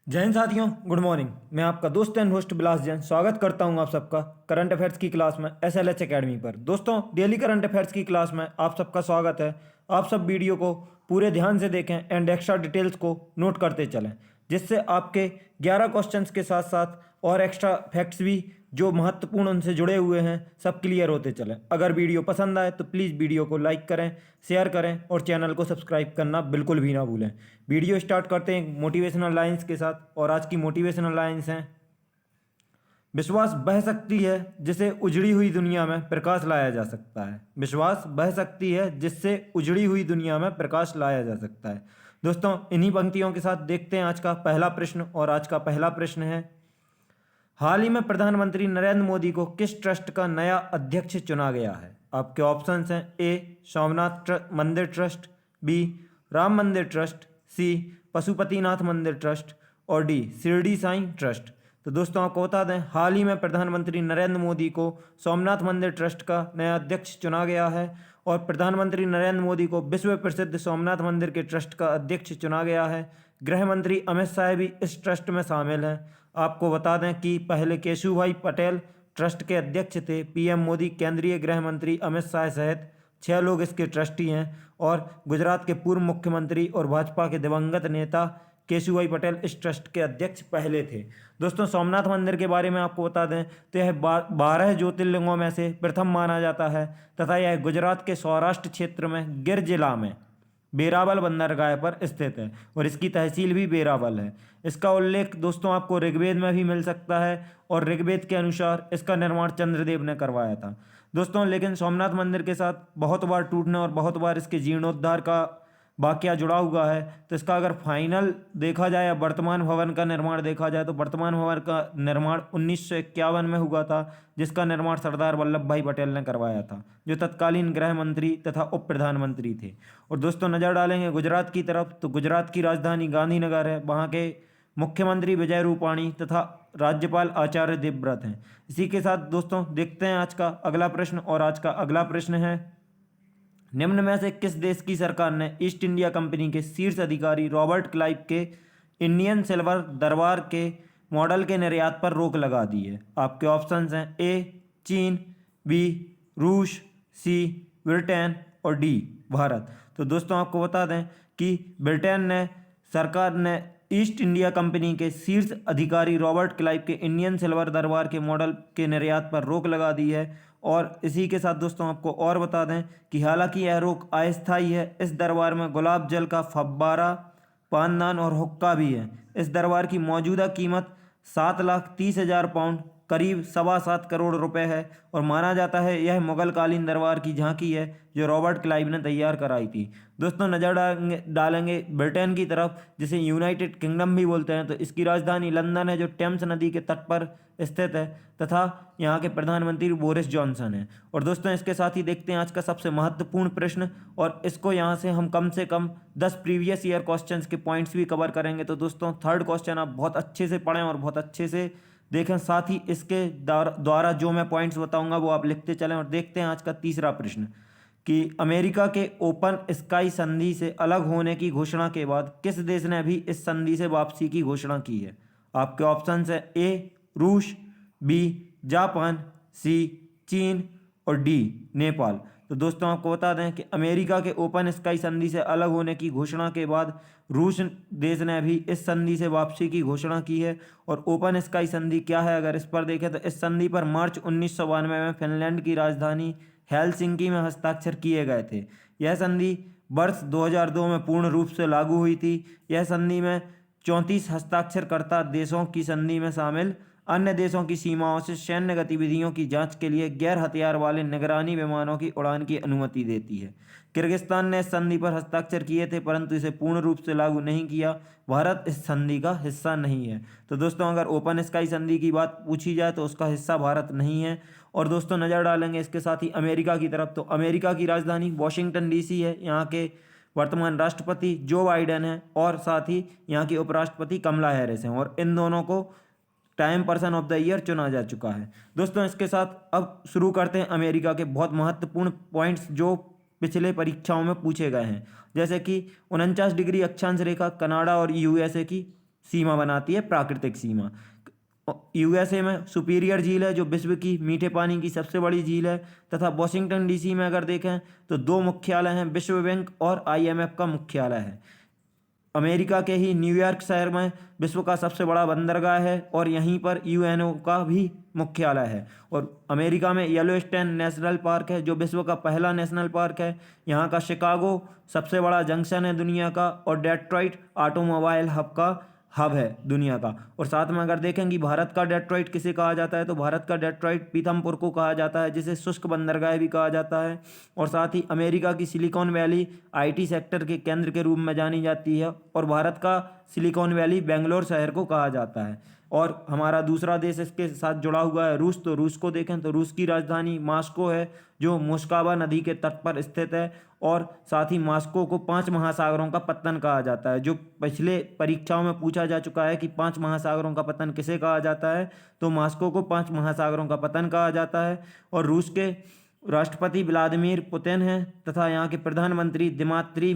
जय हिंद साथियों, good morning. मैं आपका दोस्त एंड होस्ट बिलास जैन स्वागत करता हूं आप सबका करंट अफेयर्स की क्लास में एसएलएच एकेडमी पर। दोस्तों, डेली करंट अफेयर्स की क्लास में आप सबका स्वागत है। आप सब वीडियो को पूरे ध्यान से देखें एंड एक्स्ट्रा डिटेल्स को नोट करते चलें, जिससे आपके 11 क्वेश्चंस के साथ साथ और एक्स्ट्रा फैक्ट्स भी जो महत्वपूर्ण उनसे जुड़े हुए हैं सब क्लियर होते चलें। अगर वीडियो पसंद आए तो प्लीज़ वीडियो को लाइक करें, शेयर करें और चैनल को सब्सक्राइब करना बिल्कुल भी ना भूलें। वीडियो स्टार्ट करते हैं मोटिवेशनल लाइंस के साथ, और आज की मोटिवेशनल लाइंस हैं: विश्वास वह शक्ति है जिसे उजड़ी हुई दुनिया में प्रकाश लाया जा सकता है। विश्वास वह शक्ति है जिससे उजड़ी हुई दुनिया में प्रकाश लाया जा सकता है। दोस्तों, इन्हीं पंक्तियों के साथ देखते हैं आज का पहला प्रश्न। और आज का पहला प्रश्न है: हाल ही में प्रधानमंत्री नरेंद्र मोदी को किस ट्रस्ट का नया अध्यक्ष चुना गया है? आपके ऑप्शंस हैं: ए सोमनाथ मंदिर ट्रस्ट, बी राम मंदिर ट्रस्ट, सी पशुपतिनाथ मंदिर ट्रस्ट और डी शिरडी साईं ट्रस्ट। तो दोस्तों, आपको बता दें, हाल ही में प्रधानमंत्री नरेंद्र मोदी को सोमनाथ मंदिर ट्रस्ट का नया अध्यक्ष चुना गया है और प्रधानमंत्री नरेंद्र मोदी को विश्व प्रसिद्ध सोमनाथ मंदिर के ट्रस्ट का अध्यक्ष चुना गया है। गृह मंत्री अमित शाह भी इस ट्रस्ट में शामिल हैं। आपको बता दें कि पहले केशुभाई पटेल ट्रस्ट के अध्यक्ष थे। पीएम मोदी, केंद्रीय गृह मंत्री अमित शाह सहित 6 लोग इसके ट्रस्टी हैं और गुजरात के पूर्व मुख्यमंत्री और भाजपा के दिवंगत नेता केशुभाई पटेल इस ट्रस्ट के अध्यक्ष पहले थे। दोस्तों, सोमनाथ मंदिर के बारे में आपको बता दें तो यह 12 ज्योतिर्लिंगों में से प्रथम माना जाता है तथा यह गुजरात के सौराष्ट्र क्षेत्र में गिर जिला में बेरावल बंदरगाह पर स्थित है और इसकी तहसील भी बेरावल है। इसका उल्लेख दोस्तों आपको ऋग्वेद में भी मिल सकता है और ऋग्वेद के अनुसार इसका निर्माण चंद्रदेव ने करवाया था। दोस्तों, लेकिन सोमनाथ मंदिर के साथ बहुत बार टूटने और बहुत बार इसके जीर्णोद्धार का वाकया जुड़ा हुआ है। तो इसका अगर फाइनल देखा जाए या वर्तमान भवन का निर्माण देखा जाए तो वर्तमान भवन का निर्माण 1951 में हुआ था, जिसका निर्माण सरदार वल्लभ भाई पटेल ने करवाया था, जो तत्कालीन गृह मंत्री तथा उप प्रधानमंत्री थे। और दोस्तों, नज़र डालेंगे गुजरात की तरफ तो गुजरात की राजधानी गांधीनगर है। वहाँ के मुख्यमंत्री विजय रूपाणी तथा राज्यपाल आचार्य देवव्रत हैं। इसी के साथ दोस्तों देखते हैं आज का अगला प्रश्न। और आज का अगला प्रश्न है: निम्न में से किस देश की सरकार ने ईस्ट इंडिया कंपनी के शीर्ष अधिकारी रॉबर्ट क्लाइव के इंडियन सिल्वर दरबार के मॉडल के निर्यात पर रोक लगा दी है? आपके ऑप्शंस हैं: ए चीन, बी रूस, सी ब्रिटेन और डी भारत। तो दोस्तों, आपको बता दें कि ब्रिटेन ने सरकार ने ईस्ट इंडिया कंपनी के शीर्ष अधिकारी रॉबर्ट क्लाइव के इंडियन सिल्वर दरबार के मॉडल के निर्यात पर रोक लगा दी है। और इसी के साथ दोस्तों आपको और बता दें कि हालांकि यह रोक अस्थायी है, इस दरबार में गुलाब जल का फव्वारा, पानदान और हुक्का भी है। इस दरबार की मौजूदा कीमत 7,30,000 पाउंड करीब 7.25 करोड़ रुपए है और माना जाता है यह मुगल कालीन दरबार की झांकी है जो रॉबर्ट क्लाइव ने तैयार कराई थी। दोस्तों, नज़र डालेंगे ब्रिटेन की तरफ, जिसे यूनाइटेड किंगडम भी बोलते हैं। तो इसकी राजधानी लंदन है जो टेम्स नदी के तट पर स्थित है तथा यहाँ के प्रधानमंत्री बोरिस जॉनसन हैं। और दोस्तों, इसके साथ ही देखते हैं आज का सबसे महत्वपूर्ण प्रश्न, और इसको यहाँ से कम 10 प्रीवियस ईयर क्वेश्चंस के पॉइंट्स भी कवर करेंगे। तो दोस्तों, थर्ड क्वेश्चन आप बहुत अच्छे से पढ़ें और बहुत अच्छे से देखें। साथ ही इसके द्वारा जो मैं पॉइंट्स बताऊंगा वो आप लिखते चलें। और देखते हैं आज का तीसरा प्रश्न कि अमेरिका के ओपन स्काई संधि से अलग होने की घोषणा के बाद किस देश ने भी इस संधि से वापसी की घोषणा की है? आपके ऑप्शंस है: ए रूस, बी जापान, सी चीन और डी नेपाल। तो दोस्तों, आपको बता दें कि अमेरिका के ओपन स्काई संधि से अलग होने की घोषणा के बाद रूस देश ने भी इस संधि से वापसी की घोषणा की है। और ओपन स्काई संधि क्या है अगर इस पर देखें तो इस संधि पर मार्च 1992 में फिनलैंड की राजधानी हेलसिंकी में हस्ताक्षर किए गए थे। यह संधि वर्ष 2002 में पूर्ण रूप से लागू हुई थी। यह संधि में 34 हस्ताक्षरकर्ता देशों की संधि में शामिल अन्य देशों की सीमाओं से सैन्य गतिविधियों की जांच के लिए गैर हथियार वाले निगरानी विमानों की उड़ान की अनुमति देती है। किर्गिस्तान ने इस संधि पर हस्ताक्षर किए थे परंतु इसे पूर्ण रूप से लागू नहीं किया। भारत इस संधि का हिस्सा नहीं है। तो दोस्तों, अगर ओपन स्काई संधि की बात पूछी जाए तो उसका हिस्सा भारत नहीं है। और दोस्तों, नज़र डालेंगे इसके साथ ही अमेरिका की तरफ, तो अमेरिका की राजधानी वॉशिंगटन डीसी है। यहाँ के वर्तमान राष्ट्रपति जो बाइडेन है और साथ ही यहाँ की उपराष्ट्रपति कमला हैरिस हैं और इन दोनों को time person of the year चुना जा चुका है। दोस्तों, इसके साथ अब शुरू करते हैं अमेरिका के बहुत महत्वपूर्ण पॉइंट्स जो पिछले परीक्षाओं में पूछे गए हैं, जैसे कि 49 डिग्री अक्षांश रेखा कनाडा और यूएसए की सीमा बनाती है, प्राकृतिक सीमा। यूएसए में सुपीरियर झील है जो विश्व की मीठे पानी की सबसे बड़ी झील है। तथा वॉशिंगटन डीसी में अगर देखें तो दो मुख्यालय हैं, विश्व बैंक और आईएमएफ का मुख्यालय है। अमेरिका के ही न्यूयॉर्क शहर में विश्व का सबसे बड़ा बंदरगाह है और यहीं पर यूएनओ का भी मुख्यालय है। और अमेरिका में येलोस्टोन नेशनल पार्क है जो विश्व का पहला नेशनल पार्क है। यहाँ का शिकागो सबसे बड़ा जंक्शन है दुनिया का, और डेट्रॉइट ऑटोमोबाइल हब है दुनिया का। और साथ में अगर देखें कि भारत का डेट्रॉइट किसे कहा जाता है, तो भारत का डेट्रॉइट पीथमपुर को कहा जाता है, जिसे शुष्क बंदरगाह भी कहा जाता है। और साथ ही अमेरिका की सिलिकॉन वैली आईटी सेक्टर के केंद्र के रूप में जानी जाती है, और भारत का सिलिकॉन वैली बेंगलोर शहर को कहा जाता है। और हमारा दूसरा देश इसके साथ जुड़ा हुआ है रूस। तो रूस को देखें तो रूस की राजधानी मॉस्को है जो मोस्कवा नदी के तट पर स्थित है। और साथ ही मॉस्को को 5 महासागरों का पत्तन कहा जाता है, जो पिछले परीक्षाओं में पूछा जा चुका है कि 5 महासागरों का पतन किसे कहा जाता है, तो मॉस्को को 5 महासागरों का पतन कहा जाता है। और रूस के राष्ट्रपति व्लादिमीर पुतिन हैं तथा यहाँ के प्रधानमंत्री दिमित्री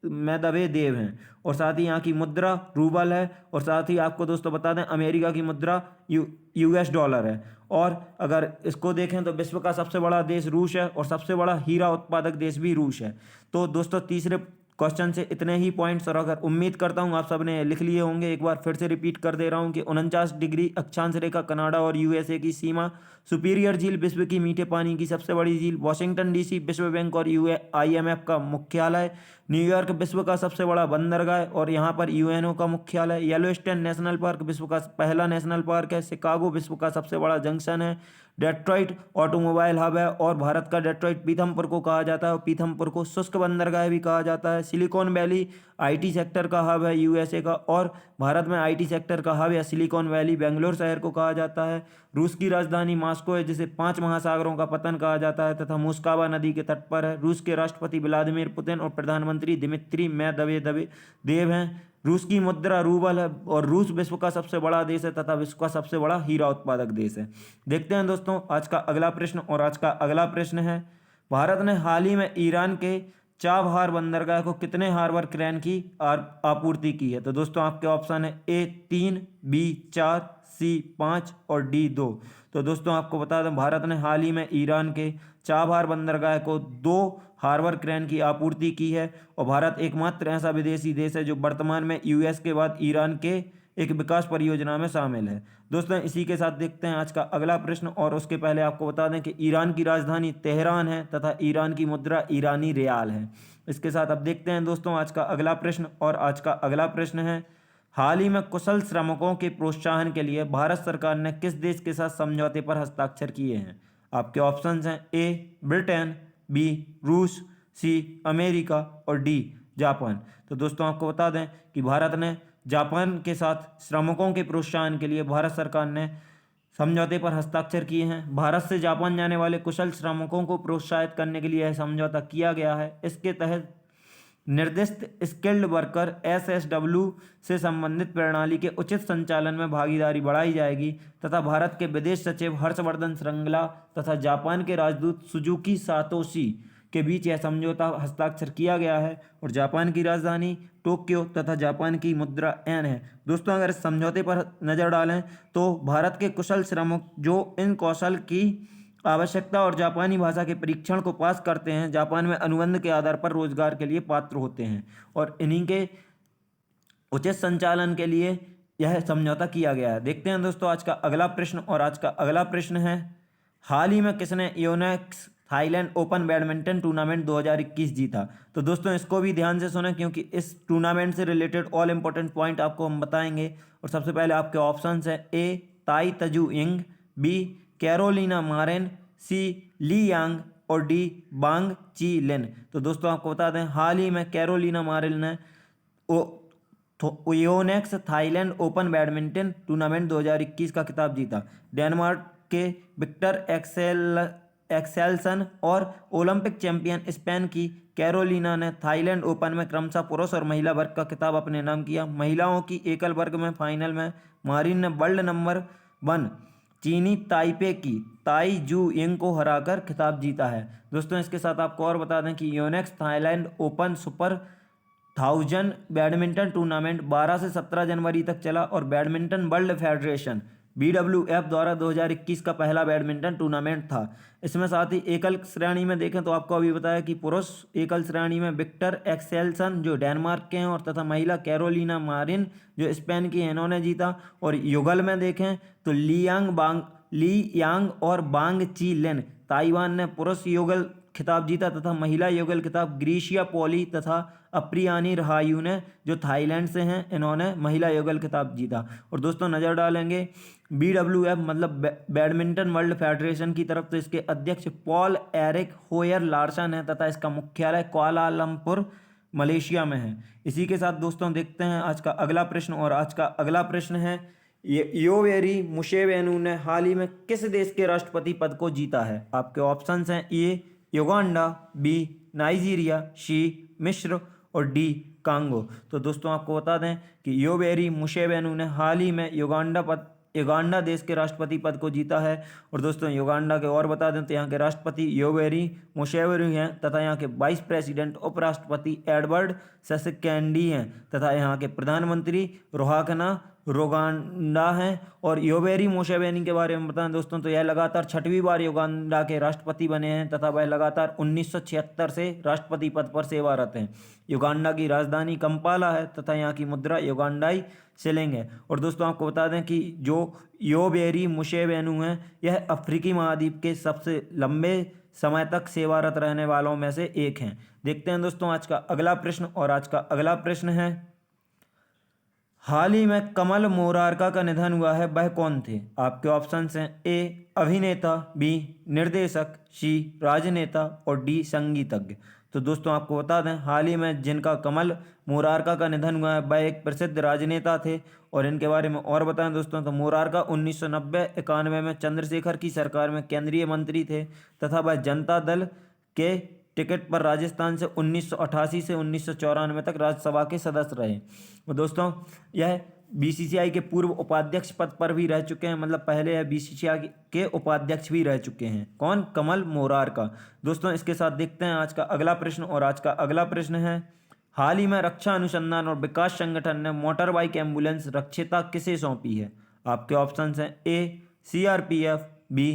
मेदवेदेव हैं। और साथ ही यहाँ की मुद्रा रूबल है। और साथ ही आपको दोस्तों बता दें अमेरिका की मुद्रा यूएस डॉलर है। और अगर इसको देखें तो विश्व का सबसे बड़ा देश रूस है और सबसे बड़ा हीरा उत्पादक देश भी रूस है। तो दोस्तों तीसरे क्वेश्चन से इतने ही पॉइंट्स, और अगर उम्मीद करता हूँ आप सबने लिख लिए होंगे। एक बार फिर से रिपीट कर दे रहा हूँ कि 49 डिग्री अक्षांश रेखा कनाडा और यूएसए की सीमा, सुपीरियर झील विश्व की मीठे पानी की सबसे बड़ी झील, वॉशिंगटन डीसी विश्व बैंक और आईएमएफ का मुख्यालय, न्यूयॉर्क विश्व का सबसे बड़ा बंदरगाह और यहाँ पर यूएनओ का मुख्यालय, येलोस्टोन नेशनल पार्क विश्व का पहला नेशनल पार्क है, शिकागो विश्व का सबसे बड़ा जंक्शन है, डेट्रॉइट ऑटोमोबाइल हब है, और भारत का डेट्रॉइट पीथमपुर को कहा जाता है और पीथमपुर को शुष्क बंदरगाह भी कहा जाता है। सिलिकॉन वैली आईटी सेक्टर का हब है यूएसए का, और भारत में आईटी सेक्टर का हब या सिलिकॉन वैली बेंगलोर शहर को कहा जाता है। रूस की राजधानी मॉस्को है जिसे 5 महासागरों का पतन कहा जाता है तथा मोस्कवा नदी के तट पर है। रूस के राष्ट्रपति व्लादिमीर पुतिन और प्रधानमंत्री दिमित्री मेदवेदेव हैं। रूस की मुद्रा रूबल है और रूस विश्व का सबसे बड़ा देश है तथा विश्व का सबसे बड़ा हीरा उत्पादक देश है। देखते हैं दोस्तों आज का अगला प्रश्न, और आज का अगला प्रश्न है, भारत ने हाल ही में ईरान के चाबहार बंदरगाह को कितने हार्बर क्रेन की आपूर्ति की है? तो दोस्तों आपके ऑप्शन है ए 3, बी 4, सी 5 और डी 2। तो दोस्तों आपको बता दें भारत ने हाल ही में ईरान के चाबहार बंदरगाह को 2 हार्बर क्रेन की आपूर्ति की है। और भारत एकमात्र ऐसा विदेशी देश है जो वर्तमान में यूएस के बाद ईरान के एक विकास परियोजना में शामिल है। दोस्तों इसी के साथ देखते हैं आज का अगला प्रश्न, और उसके पहले आपको बता दें कि ईरान की राजधानी तेहरान है तथा ईरान की मुद्रा ईरानी रियाल है। इसके साथ अब देखते हैं दोस्तों आज का अगला प्रश्न, और आज का अगला प्रश्न है, हाल ही में कुशल श्रमिकों के प्रोत्साहन के लिए भारत सरकार ने किस देश के साथ समझौते पर हस्ताक्षर किए हैं? आपके ऑप्शंस हैं ए ब्रिटेन, बी रूस, सी अमेरिका और डी जापान। तो दोस्तों आपको बता दें कि भारत ने जापान के साथ श्रमिकों के प्रोत्साहन के लिए भारत सरकार ने समझौते पर हस्ताक्षर किए हैं। भारत से जापान जाने वाले कुशल श्रमिकों को प्रोत्साहित करने के लिए यह समझौता किया गया है। इसके तहत निर्दिष्ट स्किल्ड वर्कर एसएसडब्ल्यू से संबंधित प्रणाली के उचित संचालन में भागीदारी बढ़ाई जाएगी तथा भारत के विदेश सचिव हर्षवर्धन श्रृंगला तथा जापान के राजदूत सुजुकी सातोशी के बीच यह समझौता हस्ताक्षर किया गया है। और जापान की राजधानी टोक्यो तथा जापान की मुद्रा येन है। दोस्तों अगर इस समझौते पर नज़र डालें तो भारत के कुशल श्रमिक जो इन कौशल की आवश्यकता और जापानी भाषा के परीक्षण को पास करते हैं, जापान में अनुबंध के आधार पर रोजगार के लिए पात्र होते हैं, और इन्हीं के उचित संचालन के लिए यह समझौता किया गया है। देखते हैं दोस्तों आज का अगला प्रश्न, और आज का अगला प्रश्न है, हाल ही में किसने Yonex Thailand open badminton tournament 2021 जीता? तो दोस्तों इसको भी ध्यान से सुनें क्योंकि इस टूर्नामेंट से रिलेटेड ऑल इंपॉर्टेंट पॉइंट आपको हम बताएंगे। और सबसे पहले आपके ऑप्शंस हैं ए ताई तजू इंग, बी कैरोलिना मारिन, सी ली यांग और डी बांग ची लिन। तो दोस्तों आपको बता दें हाल ही में कैरोलिना मारिन ने Yonex Thailand open badminton tournament 2021 का खिताब जीता। डेनमार्क के विक्टर एक्सेल्सन और ओलंपिक चैंपियन स्पेन की कैरोलिना ने थाईलैंड ओपन में क्रमशः पुरुष और महिला वर्ग का खिताब अपने नाम किया। महिलाओं की एकल वर्ग में फाइनल में मारिन ने वर्ल्ड नंबर 1 चीनी ताइपे की ताई जू यिंग को हराकर खिताब जीता है। दोस्तों इसके साथ आपको और बता दें कि Yonex Thailand open super thousand badminton tournament 12 से 17 जनवरी तक चला और बैडमिंटन वर्ल्ड फेडरेशन BWF द्वारा 2021 का पहला बैडमिंटन टूर्नामेंट था। इसमें साथ ही एकल श्रेणी में देखें तो आपको अभी बताया कि पुरुष एकल श्रेणी में विक्टर एक्सेल्सन जो डेनमार्क के हैं और तथा महिला कैरोलिना मारिन जो स्पेन की हैं, इन्होंने जीता। और युगल में देखें तो ली यांग और बांग ची लिन ताइवान ने पुरुष युगल खिताब जीता तथा महिला युगल खिताब ग्रीशिया पॉली तथा अप्रियानी रहायू ने जो थाईलैंड से हैं, इन्होंने महिला युगल खिताब जीता। और दोस्तों नज़र डालेंगे BWF मतलब बैडमिंटन वर्ल्ड फेडरेशन की तरफ, तो इसके अध्यक्ष पॉल एरिक होयर लार्सन है तथा इसका मुख्यालय कुआलालंपुर मलेशिया में है। इसी के साथ दोस्तों देखते हैं आज का अगला प्रश्न। और आज का अगला प्रश्न है योवेरी मुसेवेनी ने हाल ही में किस देश के राष्ट्रपति पद को जीता है? आपके ऑप्शंस हैं ए युगांडा, बी नाइजीरिया, सी मिस्र और डी कांगो। तो दोस्तों आपको बता दें कि योवेरी मुसेवेनी ने हाल ही में युगांडा देश के राष्ट्रपति पद को जीता है। और दोस्तों युगांडा के और बता दें तो यहाँ के राष्ट्रपति योवेरी मुसेवेनी हैं तथा यहाँ के वाइस प्रेसिडेंट उपराष्ट्रपति एडवर्ड ससेकेंडी हैं तथा यहाँ के प्रधानमंत्री रोहाकना रोगांडा हैं। और योवेरी मुसेवेनी के बारे में बताएं दोस्तों तो यह लगातार 6वीं बार युगांडा के राष्ट्रपति बने हैं तथा वह लगातार 1976 से राष्ट्रपति पद पर सेवारत हैं। युगांडा की राजधानी कंपाला है तथा यहाँ की मुद्रा युगांडाई शिलिंग है। और दोस्तों आपको बता दें कि जो योवेरी मुसेवेनी हैं यह अफ्रीकी महाद्वीप के सबसे लंबे समय तक सेवारत रहने वालों में से एक हैं। देखते हैं दोस्तों आज का अगला प्रश्न। और आज का अगला प्रश्न है हाल ही में कमल मोरारका का निधन हुआ है, वह कौन थे? आपके ऑप्शंस हैं ए अभिनेता, बी निर्देशक, सी राजनेता और डी संगीतज्ञ। तो दोस्तों आपको बता दें हाल ही में जिनका कमल मोरारका का निधन हुआ है वह एक प्रसिद्ध राजनेता थे। और इनके बारे में और बताएं दोस्तों तो मोरारका 1990-91 में चंद्रशेखर की सरकार में केंद्रीय मंत्री थे तथा वह जनता दल के टिकट पर राजस्थान से 1988 से 1994 तक राज्यसभा के सदस्य रहे। और दोस्तों यह BCCI के पूर्व उपाध्यक्ष पद पर भी रह चुके हैं, मतलब पहले यह BCCI के उपाध्यक्ष भी रह चुके हैं। कौन? कमल मोरारका। दोस्तों इसके साथ देखते हैं आज का अगला प्रश्न। और आज का अगला प्रश्न है हाल ही में रक्षा अनुसंधान और विकास संगठन ने मोटर बाइक एम्बुलेंस रक्षिता किसे सौंपी है? आपके ऑप्शंस हैं ए CRPF, बी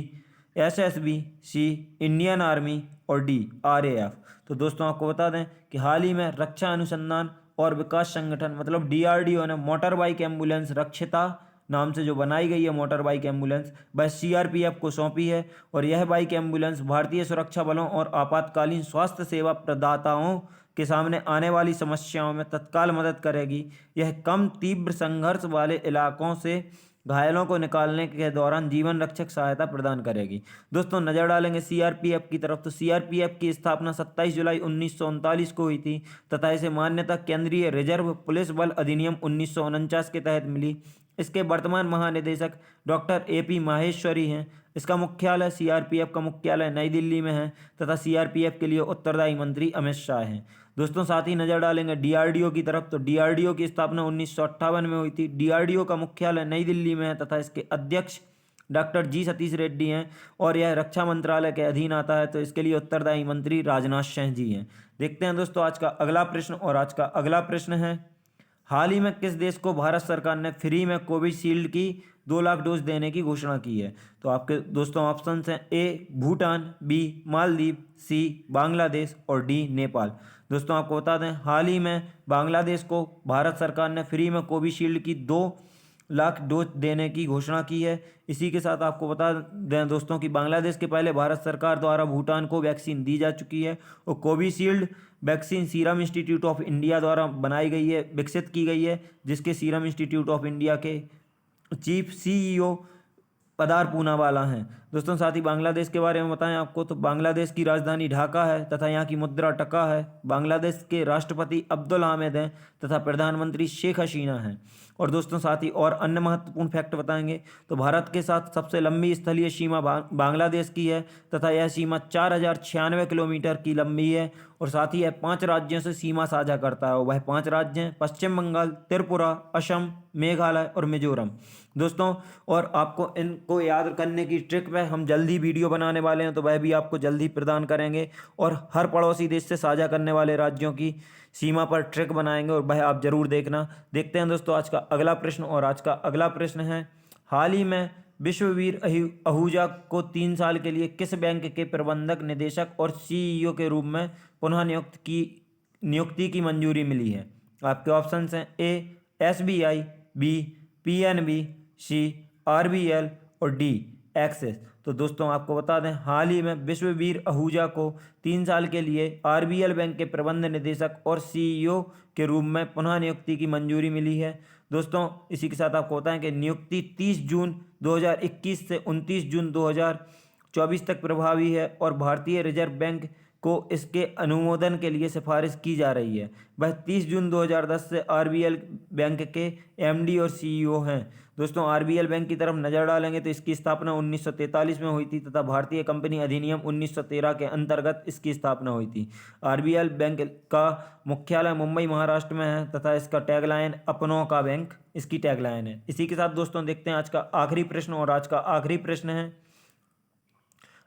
SSB, सी इंडियन आर्मी और डी RAF। तो दोस्तों आपको बता दें कि हाल ही में रक्षा अनुसंधान और विकास संगठन मतलब DRDO ने मोटर बाइक एम्बुलेंस रक्षिता नाम से जो बनाई गई है मोटर बाइक एम्बुलेंस वह CRPF को सौंपी है। और यह बाइक एम्बुलेंस भारतीय सुरक्षा बलों और आपातकालीन स्वास्थ्य सेवा प्रदाताओं के सामने आने वाली समस्याओं में तत्काल मदद करेगी। यह कम तीव्र संघर्ष वाले इलाकों से घायलों को निकालने के दौरान जीवन रक्षक सहायता प्रदान करेगी। दोस्तों नज़र डालेंगे CRPF की तरफ, तो CRPF की स्थापना 27 जुलाई 1939 को हुई थी तथा इसे मान्यता केंद्रीय रिजर्व पुलिस बल अधिनियम 1949 के तहत मिली। इसके वर्तमान महानिदेशक डॉक्टर AP माहेश्वरी हैं। इसका मुख्यालय CRPF का मुख्यालय नई दिल्ली में है तथा CRPF के लिए उत्तरदायी मंत्री अमित शाह हैं। दोस्तों साथ ही नज़र डालेंगे DRDO की तरफ, तो DRDO की स्थापना 1958 में हुई थी। DRDO का मुख्यालय नई दिल्ली में है तथा इसके अध्यक्ष डॉक्टर G सतीश रेड्डी हैं और यह रक्षा मंत्रालय के अधीन आता है, तो इसके लिए उत्तरदायी मंत्री राजनाथ सिंह जी हैं। देखते हैं दोस्तों आज का अगला प्रश्न। और आज का अगला प्रश्न है हाल ही में किस देश को भारत सरकार ने फ्री में कोविशील्ड की 2 लाख डोज देने की घोषणा की है? तो आपके दोस्तों ऑप्शंस हैं ए भूटान, बी मालदीव, सी बांग्लादेश और डी नेपाल। दोस्तों आपको बता दें हाल ही में बांग्लादेश को भारत सरकार ने फ्री में कोविशील्ड की 2 लाख डोज देने की घोषणा की है। इसी के साथ आपको बता दें दोस्तों कि बांग्लादेश के पहले भारत सरकार द्वारा भूटान को वैक्सीन दी जा चुकी है और Covishield vaccine serum institute of India द्वारा बनाई गई है, विकसित की गई है, जिसके सीरम इंस्टीट्यूट ऑफ इंडिया के चीफ CEO पदार पूनावाला हैं। दोस्तों साथ ही बांग्लादेश के बारे में बताएं आपको, तो बांग्लादेश की राजधानी ढाका है तथा यहाँ की मुद्रा टका है। बांग्लादेश के राष्ट्रपति अब्दुल हामिद हैं तथा प्रधानमंत्री शेख हसीना हैं। और दोस्तों साथ ही और अन्य महत्वपूर्ण फैक्ट बताएंगे तो भारत के साथ सबसे लंबी स्थलीय सीमा बांग्लादेश की है तथा यह सीमा 4096 किलोमीटर की लंबी है। और साथ ही यह 5 राज्यों से सीमा साझा करता है। वह 5 राज्य हैं पश्चिम बंगाल, त्रिपुरा, असम, मेघालय और मिजोरम। दोस्तों और आपको इनको याद करने की ट्रिक पे हम जल्दी वीडियो बनाने वाले हैं, तो वह भी आपको जल्दी प्रदान करेंगे। और हर पड़ोसी देश से साझा करने वाले राज्यों की सीमा पर ट्रैक बनाएंगे और वह आप जरूर देखना। देखते हैं दोस्तों आज का अगला प्रश्न, और आज का अगला प्रश्न है, हाल ही में विश्ववीर आहूजा को 3 साल के लिए किस बैंक के प्रबंधक निदेशक और सीईओ के रूप में पुनः नियुक्ति की मंजूरी मिली है? आपके ऑप्शंस हैं ए एसबीआई, बी पीएनबी, सी आरबीएल और डी एक्सिस। तो दोस्तों आपको बता दें, हाल ही में विश्ववीर आहूजा को 3 साल के लिए आरबीएल बैंक के प्रबंध निदेशक और सीईओ के रूप में पुनः नियुक्ति की मंजूरी मिली है। दोस्तों इसी के साथ आपको बताएं कि नियुक्ति 30 जून 2021 से 29 जून 2024 तक प्रभावी है और भारतीय रिजर्व बैंक को इसके अनुमोदन के लिए सिफारिश की जा रही है। वह 30 जून 2010 से आरबीएल बैंक के एमडी और सीईओ हैं। दोस्तों आरबीएल बैंक की तरफ नज़र डालेंगे तो इसकी स्थापना 1943 में हुई थी तथा भारतीय कंपनी अधिनियम 1913 के अंतर्गत इसकी स्थापना हुई थी। आरबीएल बैंक का मुख्यालय मुंबई महाराष्ट्र में है तथा इसका टैगलाइन अपनों का बैंक इसकी टैगलाइन है। इसी के साथ दोस्तों देखते हैं आज का आखिरी प्रश्न, और आज का आखिरी प्रश्न है,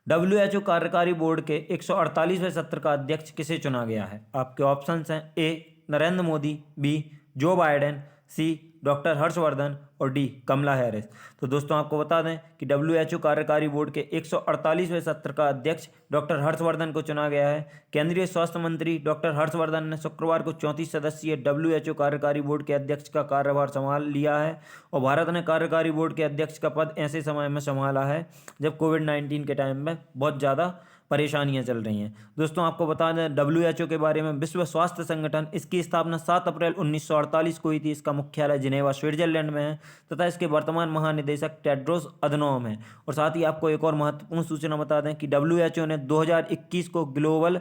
WHO कार्यकारी बोर्ड के 148वें सत्र का अध्यक्ष किसे चुना गया है? आपके ऑप्शंस हैं A Narendra Modi, B Joe Biden, C doctor Harshvardhan और डी कमला हैरिस। तो दोस्तों आपको बता दें कि WHO कार्यकारी बोर्ड के 148वें सत्र का अध्यक्ष डॉक्टर हर्षवर्धन को चुना गया है। केंद्रीय स्वास्थ्य मंत्री डॉक्टर हर्षवर्धन ने शुक्रवार को 34 सदस्यीय WHO कार्यकारी बोर्ड के अध्यक्ष का कार्यभार संभाल लिया है और भारत ने कार्यकारी बोर्ड के अध्यक्ष का पद ऐसे समय में संभाला है जब कोविड-19 के टाइम में बहुत ज़्यादा परेशानियां चल रही हैं। दोस्तों आपको बता दें WHO के बारे में, विश्व स्वास्थ्य संगठन, इसकी स्थापना 7 अप्रैल 1948 को हुई थी। इसका मुख्यालय जिनेवा स्विट्जरलैंड में है तथा इसके वर्तमान महानिदेशक टेड्रोस अधनोम है। और साथ ही आपको एक और महत्वपूर्ण सूचना बता दें कि WHO ने 2021 को ग्लोबल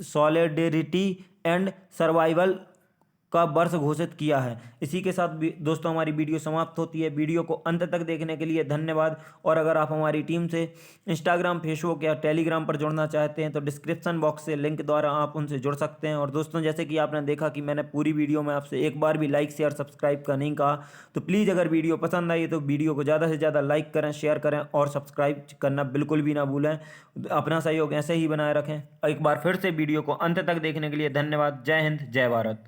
सॉलिडेरिटी एंड सर्वाइवल का वर्ष घोषित किया है। इसी के साथ भी दोस्तों हमारी वीडियो समाप्त होती है। वीडियो को अंत तक देखने के लिए धन्यवाद। और अगर आप हमारी टीम से इंस्टाग्राम, फेसबुक या टेलीग्राम पर जुड़ना चाहते हैं तो डिस्क्रिप्शन बॉक्स से लिंक द्वारा आप उनसे जुड़ सकते हैं। और दोस्तों जैसे कि आपने देखा कि मैंने पूरी वीडियो में आपसे एक बार भी लाइक, शेयर, सब्सक्राइब का नहीं कहा, तो प्लीज़ अगर वीडियो पसंद आई तो वीडियो को ज़्यादा से ज़्यादा लाइक करें, शेयर करें और सब्सक्राइब करना बिल्कुल भी ना भूलें। अपना सहयोग ऐसे ही बनाए रखें। एक बार फिर से वीडियो को अंत तक देखने के लिए धन्यवाद। जय हिंद, जय भारत।